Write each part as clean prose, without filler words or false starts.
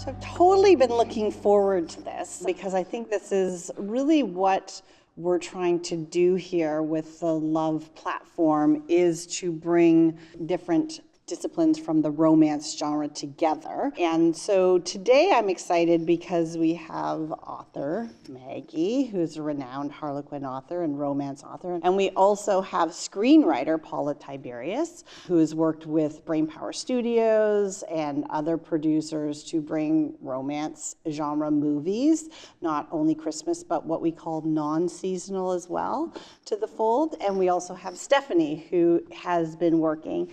So I've totally been looking forward to this because I think this is really what we're trying to do here with the Love platform, is to bring different disciplines from the romance genre together. And so today I'm excited because we have author Maggie, who's a renowned Harlequin author and romance author. And we also have screenwriter Paula Tiberius, who has worked with Brainpower Studios and other producers to bring romance genre movies, not only Christmas, but what we call non-seasonal as well, to the fold. And we also have Stefanie, who has been working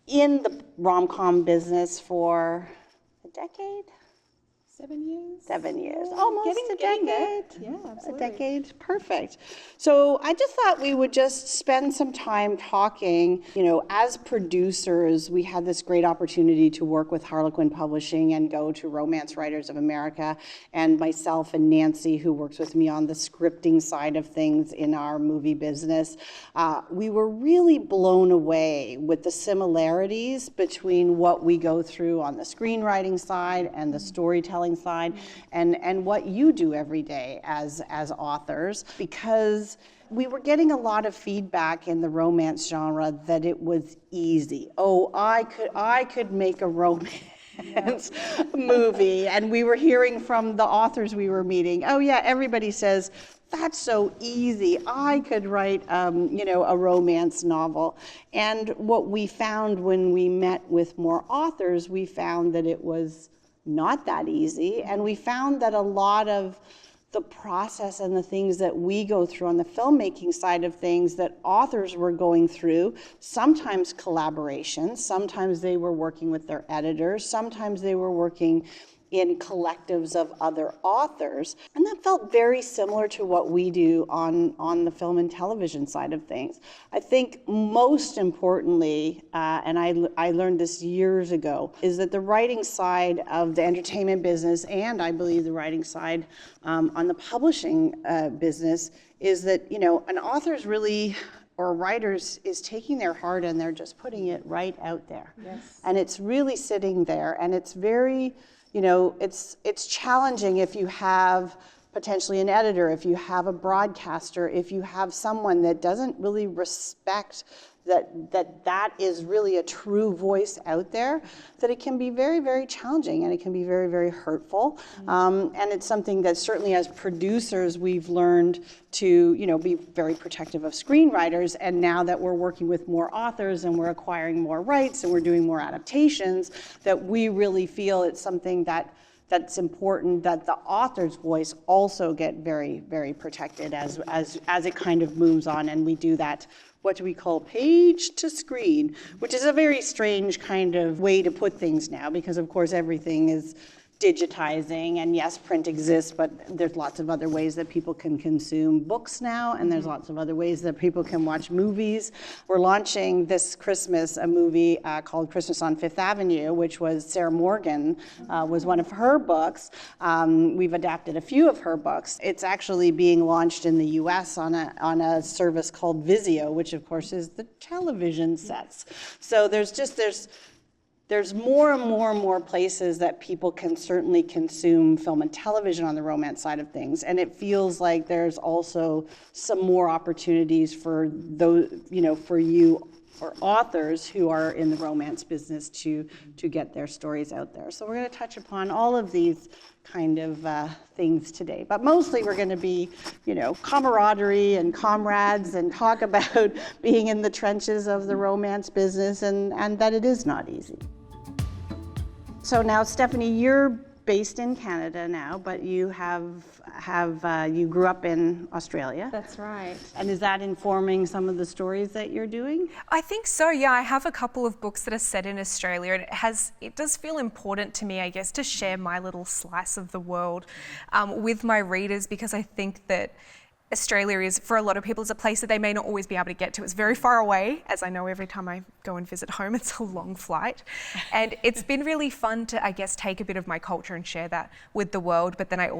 in the rom-com business for a decade? 7 years. 7 years, almost a Getting decade. there. Yeah, absolutely. A decade, perfect. So I just thought we would just spend some time talking. You know, as producers, we had this great opportunity to work with Harlequin Publishing and go to Romance Writers of America, and myself and Nancy, who works with me on the scripting side of things in our movie business. We were really blown away with the similarities between what we go through on the screenwriting side and the storytelling side, and what you do every day as authors, because we were getting a lot of feedback in the romance genre that it was easy. Oh, I could make a romance movie. And we were hearing from the authors we were meeting, oh yeah, everybody says, that's so easy. I could write, a romance novel. And what we found when we met with more authors, we found that it was not that easy. And we found that a lot of the process and the things that we go through on the filmmaking side of things that authors were going through, sometimes collaboration, sometimes they were working with their editors, sometimes they were working in collectives of other authors. And that felt very similar to what we do on the film and television side of things. I think most importantly, and I learned this years ago, is that the writing side of the entertainment business, and I believe the writing side on the publishing business, is that, an author's really, or writers, is taking their heart and they're just putting it right out there. Yes. And it's really sitting there, and it's very, it's challenging if you have potentially an editor, if you have a broadcaster, if you have someone that doesn't really respect that is really a true voice out there, that it can be very, very challenging, and it can be very, very hurtful. And it's something that certainly as producers we've learned to be very protective of screenwriters. And now that we're working with more authors and we're acquiring more rights and we're doing more adaptations, that we really feel it's something that's important that the author's voice also get very, very protected as it kind of moves on. And we do that, what do we call, page to screen, which is a very strange kind of way to put things now, because of course everything is digitizing, and yes, print exists, but there's lots of other ways that people can consume books now, and there's lots of other ways that people can watch movies. We're launching this Christmas a movie called Christmas on Fifth Avenue, which was Sarah Morgan, was one of her books. We've adapted a few of her books. It's actually being launched in the US on a service called Vizio, which of course is the television sets. So there's more and more places that people can certainly consume film and television on the romance side of things. And it feels like there's also some more opportunities for those, for you or authors who are in the romance business to get their stories out there. So we're going to touch upon all of these kind of things today. But mostly we're going to be, camaraderie and comrades, and talk about being in the trenches of the romance business, and that it is not easy. So now, Stefanie, you're based in Canada now, but you you grew up in Australia. That's right. And is that informing some of the stories that you're doing? I think so, yeah. I have a couple of books that are set in Australia, and it does feel important to me, I guess, to share my little slice of the world with my readers, because I think that Australia is, for a lot of people, is a place that they may not always be able to get to. It's very far away, as I know every time I go and visit home, it's a long flight. And it's been really fun to, I guess, take a bit of my culture and share that with the world. But then I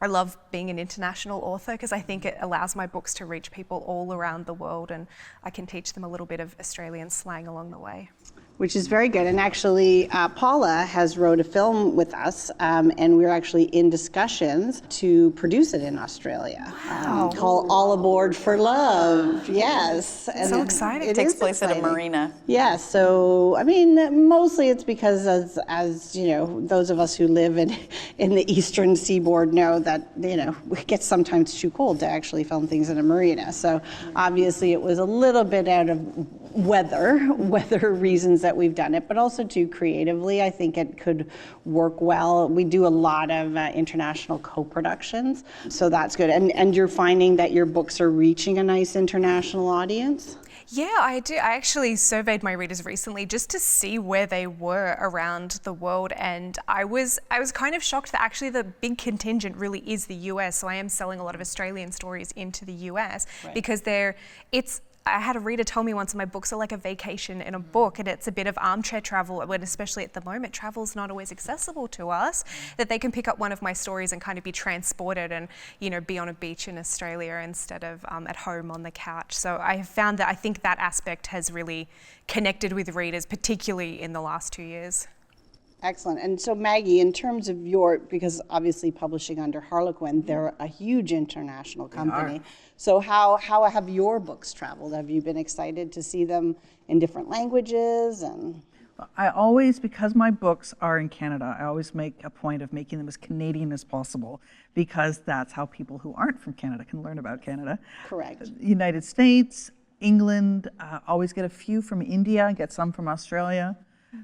love being an international author, because I think it allows my books to reach people all around the world, and I can teach them a little bit of Australian slang along the way. which is very good. And actually, Paula has wrote a film with us, and we're actually in discussions to produce it in Australia. Wow. Called All Aboard for Love. Yes. And So exciting. It takes place at a marina. Yeah, so I mean, mostly it's because as you know, those of us who live in the eastern seaboard know that, you know, it gets sometimes too cold to actually film things in a marina. So obviously it was a little bit out of weather reasons that we've done it, but also too creatively, I think it could work well. We do a lot of international co-productions, so that's good. And you're finding that your books are reaching a nice international audience? Yeah, I do. I actually surveyed my readers recently just to see where they were around the world, and I was kind of shocked that actually the big contingent really is the US. So I am selling a lot of Australian stories into the US because I had a reader tell me once my books are like a vacation in a book, and it's a bit of armchair travel, when especially at the moment travel's not always accessible to us, that they can pick up one of my stories and kind of be transported and, you know, be on a beach in Australia instead of at home on the couch. So I have found that I think that aspect has really connected with readers, particularly in the last 2 years. Excellent. And so Maggie, in terms of because obviously publishing under Harlequin, they're a huge international company. So how have your books traveled? Have you been excited to see them in different languages? And I always, because my books are in Canada, I always make a point of making them as Canadian as possible, because that's how people who aren't from Canada can learn about Canada. Correct. United States, England, always get a few from India, get some from Australia.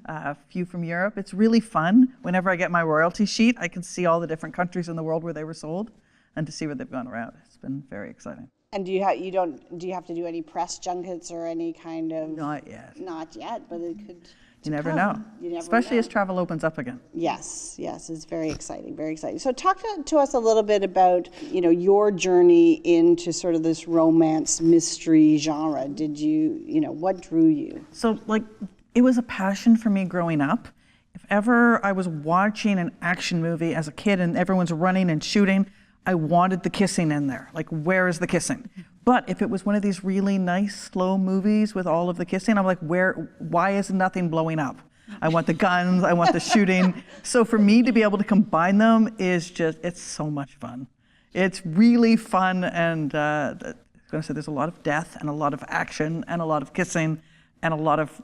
A few from Europe. It's really fun. Whenever I get my royalty sheet, I can see all the different countries in the world where they were sold and to see where they've gone around. It's been very exciting. And do you have to do any press junkets or any kind of? Not yet. Not yet, but it could. You never know. Especially as travel opens up again. Yes, it's very exciting, very exciting. So talk to us a little bit about, you know, your journey into sort of this romance mystery genre. Did what drew you? So it was a passion for me growing up. If ever I was watching an action movie as a kid and everyone's running and shooting, I wanted the kissing in there. Like, where is the kissing? But if it was one of these really nice, slow movies with all of the kissing, I'm like, why is nothing blowing up? I want the guns, I want the shooting. So for me to be able to combine them it's so much fun. It's really fun, and I was gonna say there's a lot of death and a lot of action and a lot of kissing and a lot of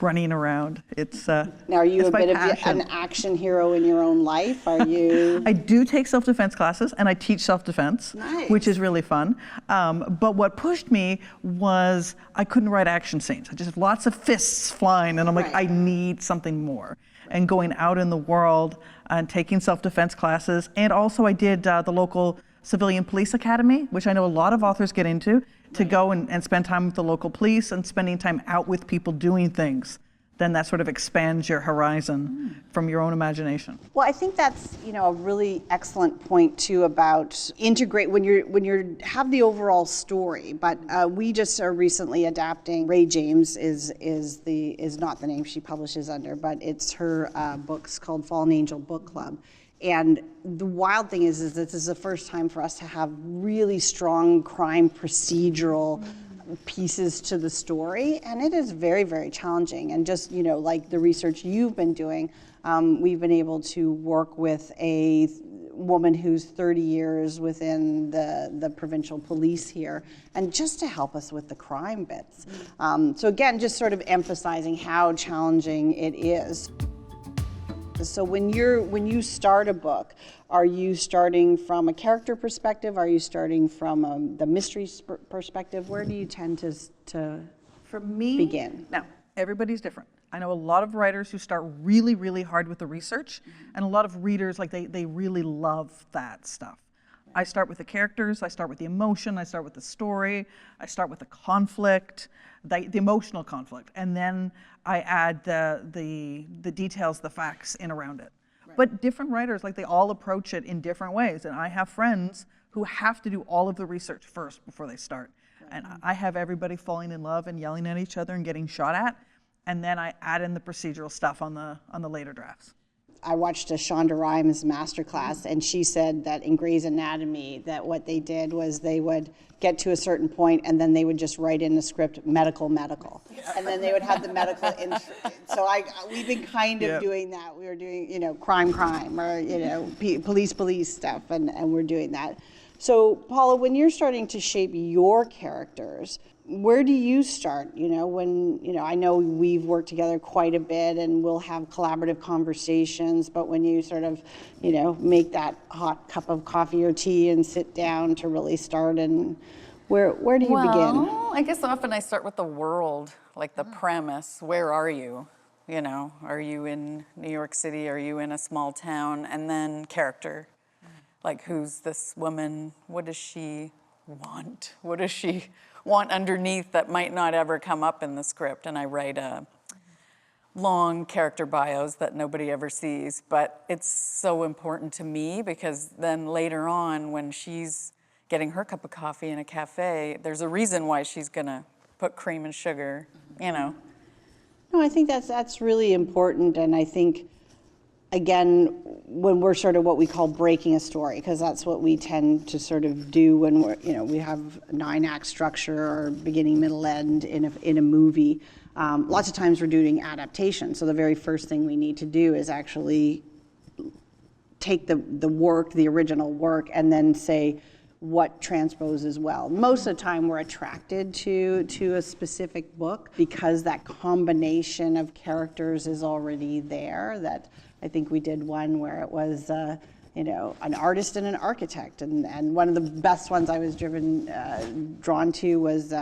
running around. Now, are you a bit of an action hero in your own life? Are you? I do take self-defense classes, and I teach self-defense, which is really fun. But what pushed me was I couldn't write action scenes. I just have lots of fists flying, and I'm like, I need something more. And going out in the world and taking self-defense classes, and also I did the local civilian police academy, which I know a lot of authors get into, to go and spend time with the local police and spending time out with people doing things. Then that sort of expands your horizon from your own imagination. Well, I think that's, you know, a really excellent point too about integrate when you have the overall story. But we just are recently adapting. Ray James is not the name she publishes under, but it's her books called Fallen Angel Book Club. And the wild thing is this is the first time for us to have really strong crime procedural pieces to the story, and it is very, very challenging. And just, you know, like the research you've been doing, we've been able to work with a woman who's 30 years within the provincial police here, and just to help us with the crime bits. So again, just sort of emphasizing how challenging it is. So when you start a book, are you starting from a character perspective? Are you starting from the mystery perspective? Where do you tend to For me, begin? Now, everybody's different. I know a lot of writers who start really, really hard with the research, and a lot of readers, like they really love that stuff. I start with the characters, I start with the emotion, I start with the story, I start with the conflict, the emotional conflict, and then I add the details, the facts in around it. Right. But different writers, like they all approach it in different ways, and I have friends who have to do all of the research first before they start. Right. And I have everybody falling in love and yelling at each other and getting shot at, and then I add in the procedural stuff on the later drafts. I watched a Shonda Rhimes masterclass, and she said that in Grey's Anatomy, that what they did was they would get to a certain point, and then they would just write in the script medical, and then they would have the medical. So we've been kind of doing that. We were doing crime, or police stuff, and we're doing that. So Paula, when you're starting to shape your characters, where do you start? I know we've worked together quite a bit and we'll have collaborative conversations, but when you sort of, make that hot cup of coffee or tea and sit down to really start, and where do you begin? Well, I guess often I start with the world, like the premise. Where are you? Are you in New York City? Are you in a small town? And then character. Like, who's this woman? What does she want? What does she want underneath that might not ever come up in the script? And I write long character bios that nobody ever sees, but it's so important to me because then later on when she's getting her cup of coffee in a cafe, there's a reason why she's gonna put cream and sugar, No, I think that's really important, and I think, again, when we're sort of what we call breaking a story, because that's what we tend to sort of do when we have a 9-act structure or beginning, middle, end in a movie. Lots of times we're doing adaptation. So the very first thing we need to do is actually take the original work, and then say what transposes well. Most of the time we're attracted to a specific book because that combination of characters is already there. That I think we did one where it was, an artist and an architect, and one of the best ones I was drawn to was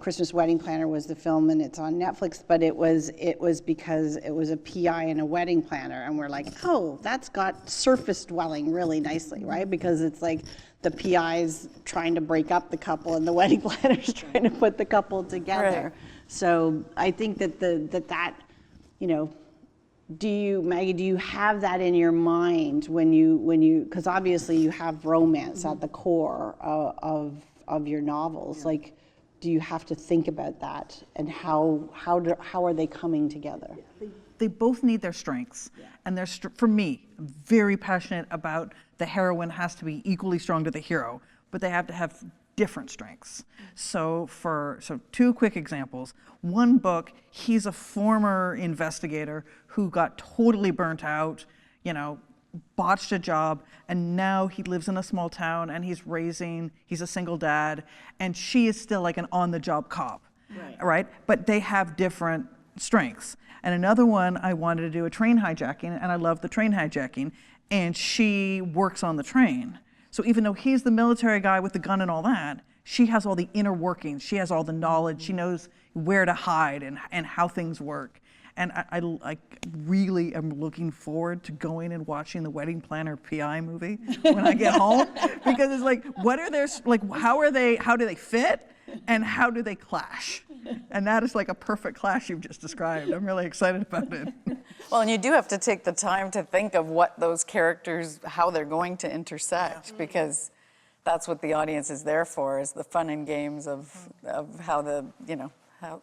Christmas Wedding Planner was the film, and it's on Netflix. But it was because it was a PI and a wedding planner, and we're like, oh, that's got surface dwelling really nicely, right? Because it's like the PI's trying to break up the couple, and the wedding planner's trying to put the couple together. Right. So I think that Maggie, do you have that in your mind when you, because obviously you have romance at the core of your novels. Yeah. Like, do you have to think about that, and how are they coming together? Yeah, they both need their strengths, and for me, I'm very passionate about the heroine has to be equally strong to the hero, but they have to have different strengths. So two quick examples. One book, he's a former investigator who got totally burnt out, botched a job, and now he lives in a small town and he's a single dad, and she is still like an on-the-job cop, right? But they have different strengths. And another one, I wanted to do a train hijacking, and I love the train hijacking, and she works on the train. So even though he's the military guy with the gun and all that, she has all the inner workings. She has all the knowledge. She knows where to hide and how things work. And I really am looking forward to going and watching the Wedding Planner PI movie when I get home, because it's like, how do they fit, and how do they clash? And that is like a perfect clash you've just described. I'm really excited about it. Well, and you do have to take the time to think of what those characters, how they're going to intersect, because that's what the audience is there for, is the fun and games of how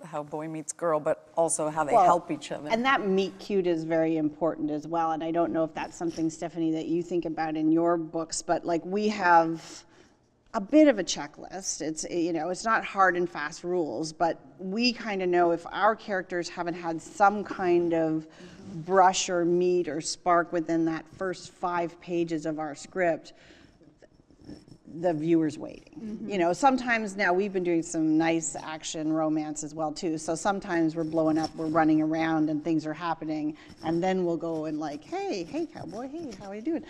how boy meets girl, but also how they help each other. And that meet cute is very important as well. And I don't know if that's something, Stefanie, that you think about in your books, but like we have a bit of a checklist. It's not hard and fast rules, but we kind of know if our characters haven't had some kind of brush or meet or spark within that first 5 pages of our script, the viewer's waiting. Mm-hmm. Sometimes now we've been doing some nice action romance as well too. So sometimes we're blowing up, we're running around and things are happening, and then we'll go and like, hey cowboy, hey, how are you doing?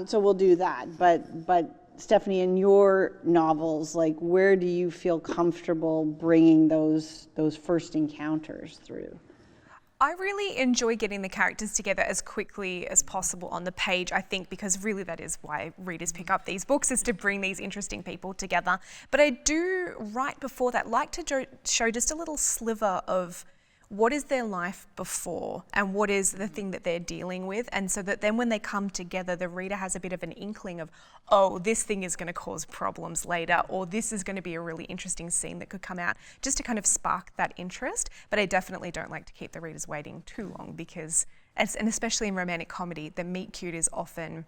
So we'll do that. But Stefanie, in your novels, like where do you feel comfortable bringing those first encounters through? I really enjoy getting the characters together as quickly as possible on the page, I think, because really that is why readers pick up these books, is to bring these interesting people together. But I do, right before that, like to show just a little sliver of what is their life before and what is the thing that they're dealing with, and so that then when they come together, the reader has a bit of an inkling of, oh, this thing is going to cause problems later, or this is going to be a really interesting scene that could come out, just to kind of spark that interest. But I definitely don't like to keep the readers waiting too long, because and especially in romantic comedy, the meet cute is often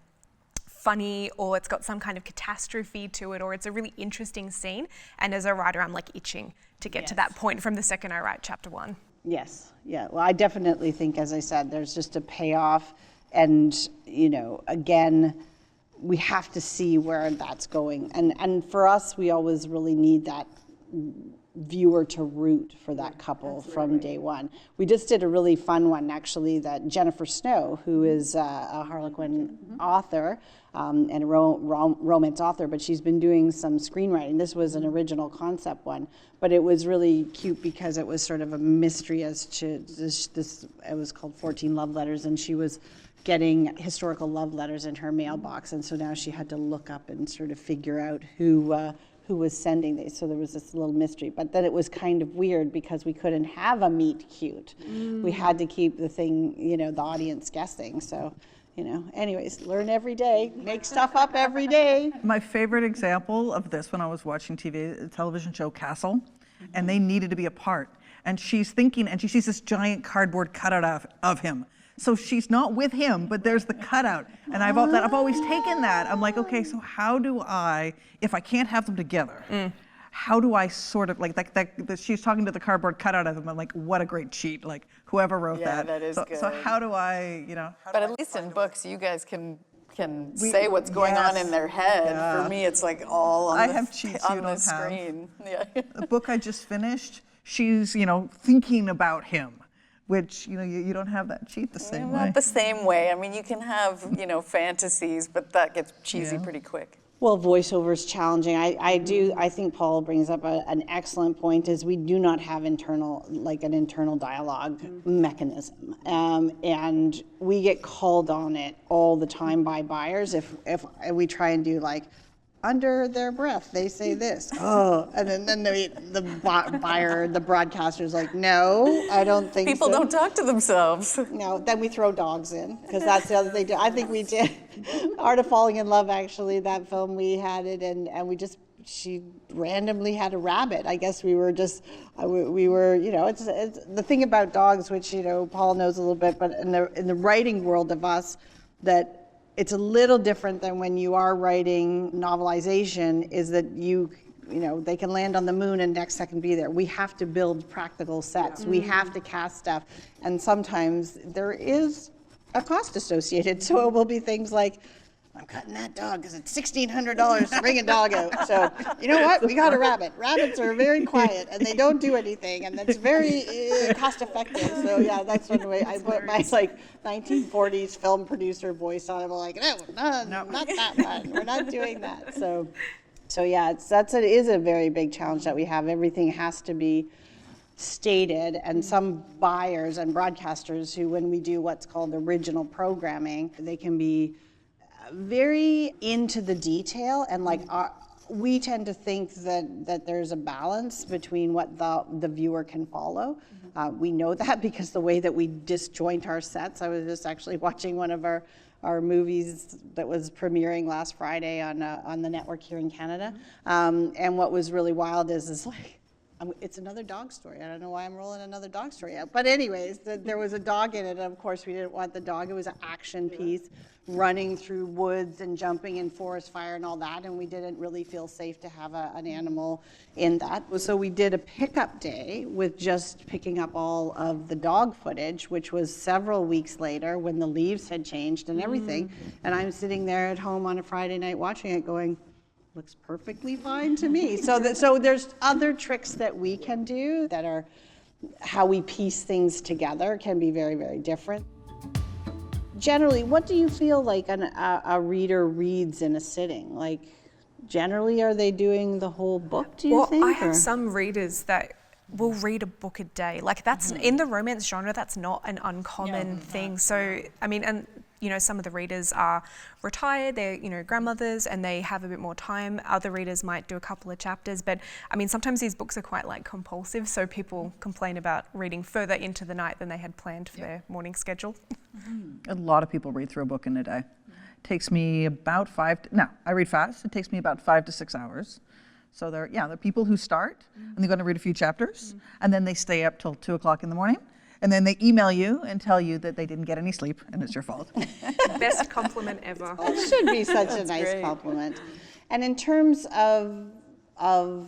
funny, or it's got some kind of catastrophe to it, or it's a really interesting scene. And as a writer, I'm like itching to get to that point from the second I write chapter 1. Yes, yeah. Well, I definitely think, as I said, there's just a payoff. And, you know, again, we have to see where that's going. And for us, we always really need that viewer to root for that couple from day one. We just did a really fun one, actually, that Jennifer Snow, who is a Harlequin author and a romance author, but she's been doing some screenwriting. This was an original concept one, but it was really cute because it was sort of a mystery as to this it was called 14 Love Letters, and she was getting historical love letters in her mailbox, and so now she had to look up and sort of figure out who was sending these. So there was this little mystery, but then it was kind of weird because we couldn't have a meet cute. We had to keep the thing, you know, the audience guessing. So, you know, anyways, learn every day, make stuff up every day. My favorite example of this when I was watching TV, a television show Castle, and they needed to be apart. And she's thinking, and she sees this giant cardboard cutout of him. So she's not with him, but there's the cutout. And I've always taken that. I'm like, okay, so how do I, if I can't have them together, how do I sort of, she's talking to the cardboard cutout of him. I'm like, what a great cheat. Like, whoever wrote that. Yeah, that is good. So how do I, you know. But at least in books, you guys can say what's going on in their head. Yeah. For me, it's like all on I the, have cheats on you the don't screen. Yeah. The book I just finished, she's, you know, thinking about him, which, you know, you don't have that cheat the same way. Not the same way. I mean, you can have, you know, fantasies, but that gets cheesy pretty quick. Well, voiceover is challenging. I think Paul brings up an excellent point, is we do not have an internal dialogue mechanism. And we get called on it all the time by buyers if we try and do like, under their breath, they say this. Oh, and then the buyer, the broadcaster's like, no, I don't think People so. don't talk to themselves. No, then we throw dogs in, because that's the other thing. I think we did Art of Falling in Love, actually, that film, we had it, and she randomly had a rabbit. I guess we were, you know, it's the thing about dogs, which, you know, Paul knows a little bit, but in the writing world of us, that it's a little different than when you are writing novelization, is that you know, they can land on the moon and next second be there. We have to build practical sets. We have to cast stuff. And sometimes there is a cost associated. So it will be things like, I'm cutting that dog because it's $1,600 to bring a dog out. So you know what? We got a rabbit. Rabbits are very quiet and they don't do anything, and that's very cost effective. So yeah, that's one way I put my 1940s film producer voice on it. I'm like, no, not that one. We're not doing that. So yeah, it is a very big challenge that we have. Everything has to be stated, and some buyers and broadcasters who, when we do what's called original programming, they can be very into the detail, and we tend to think that there's a balance between what the viewer can follow. We know that because the way that we disjoint our sets. I was just actually watching one of our movies that was premiering last Friday on the network here in Canada, and what was really wild is like, it's another dog story. I don't know why I'm rolling another dog story out. But anyways, there was a dog in it, and of course we didn't want the dog. It was an action piece, running through woods and jumping in forest fire and all that, and we didn't really feel safe to have an animal in that. So we did a pickup day with just picking up all of the dog footage, which was several weeks later when the leaves had changed and everything. And I'm sitting there at home on a Friday night watching it going, looks perfectly fine to me. So there's other tricks that we can do that are how we piece things together can be very, very different. Generally, what do you feel like a reader reads in a sitting? Like, generally, are they doing the whole book, do you think? Well, I have some readers that will read a book a day. Like, that's in the romance genre, that's not an uncommon thing. So, I mean, and you know, some of the readers are retired, they're, you know, grandmothers, and they have a bit more time. Other readers might do a couple of chapters, but I mean, sometimes these books are quite like compulsive, so people complain about reading further into the night than they had planned for their morning schedule. A lot of people read through a book in a day. It takes me about I read fast. It takes me about 5 to 6 hours. So there are people who start and they're going to read a few chapters, and then they stay up till 2 o'clock in the morning. And then they email you and tell you that they didn't get any sleep and it's your fault. Best compliment ever. It should be such a nice great. compliment. And in terms of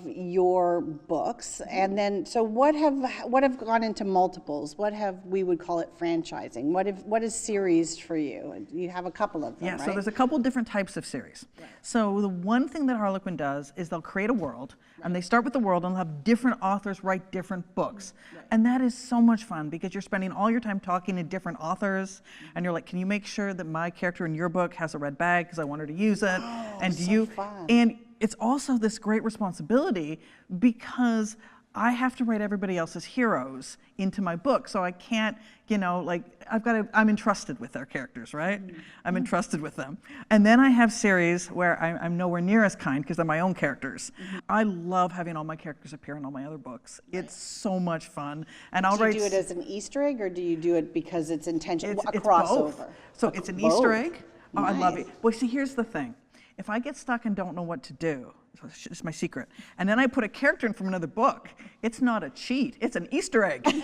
your books, and then so what have gone into multiples? What have we would call it franchising? What is series for you? You have a couple of them, Yeah, right? so there's a couple different types of series. Right. So the one thing that Harlequin does is they'll create a world, and they start with the world, and they'll have different authors write different books. Right. And that is so much fun because you're spending all your time talking to different authors, and you're like, can you make sure that my character in your book has a red bag because I want her to use it? Oh, and so fun. And it's also this great responsibility because I have to write everybody else's heroes into my book, so I can't, I'm entrusted with their characters, right? Mm-hmm. I'm entrusted with them. And then I have series where I'm nowhere near as kind because they're my own characters. Mm-hmm. I love having all my characters appear in all my other books. Right. It's so much fun. And do you do it as an Easter egg, or do you do it because it's intentional, it's crossover? Both. So it's an both. Easter egg. Oh, Nice. I love it. Well, see, here's the thing. If I get stuck and don't know what to do, it's my secret, and then I put a character in from another book, it's not a cheat, it's an Easter egg. One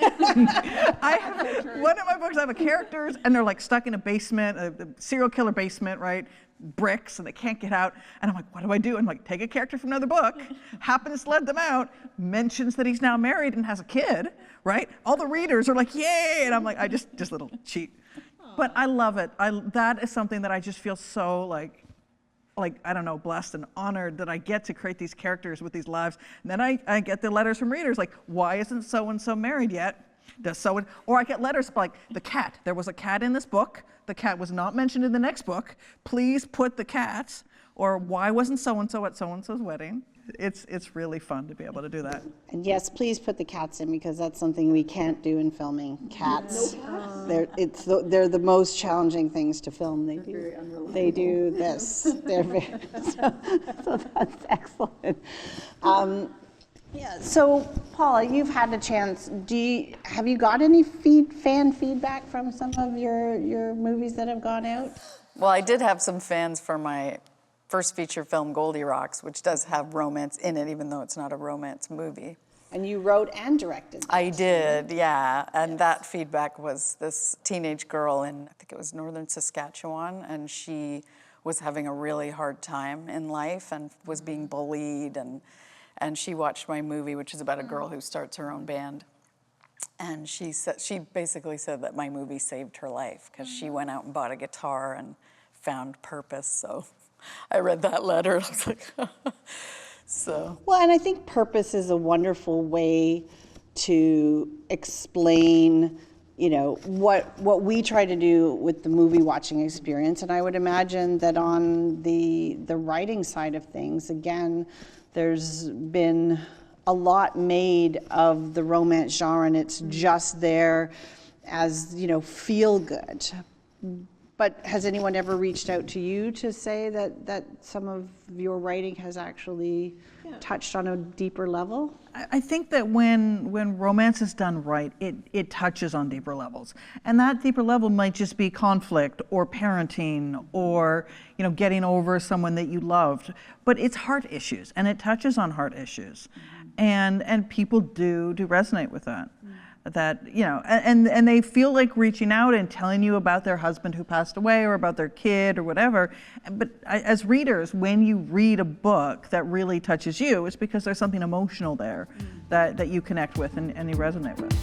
of my books, I have characters, and they're like stuck in a basement, a serial killer basement, right? Bricks, and they can't get out. And I'm like, what do I do? I'm like, take a character from another book, happens to let them out, mentions that he's now married and has a kid, right? All the readers are like, yay! And I'm like, I just little cheat. But I love it. That is something that I just feel so like, I don't know, blessed and honored that I get to create these characters with these lives. And then I get the letters from readers like, why isn't so-and-so married yet? Or I get letters like, the cat. There was a cat in this book. The cat was not mentioned in the next book. Please put the cat. Or why wasn't so-and-so at so-and-so's wedding? It's really fun to be able to do that. And yes, please put the cats in because that's something we can't do in filming. Cats, they're the most challenging things to film. They do this. They're very, so that's excellent. Yeah. So Paula, you've had a chance. Have you got any fan feedback from some of your movies that have gone out? Well, I did have some fans for my first feature film, Goldie Rocks, which does have romance in it, even though it's not a romance movie. And you wrote and directed that. I did, yeah. And that feedback was this teenage girl in, I think it was northern Saskatchewan, and she was having a really hard time in life and was being bullied. And she watched my movie, which is about a girl who starts her own band. And she basically said that my movie saved her life because she went out and bought a guitar and found purpose. So I read that letter and I was like, so. Well, and I think purpose is a wonderful way to explain, what we try to do with the movie watching experience. And I would imagine that on the writing side of things, again, there's been a lot made of the romance genre, and it's just there as, feel good. But has anyone ever reached out to you to say that some of your writing has actually touched on a deeper level? I think that when romance is done right, it touches on deeper levels. And that deeper level might just be conflict or parenting or getting over someone that you loved. But it's heart issues, and it touches on heart issues. And people do resonate with that. That, and they feel like reaching out and telling you about their husband who passed away or about their kid or whatever. But as readers, when you read a book that really touches you, it's because there's something emotional there that you connect with and you resonate with.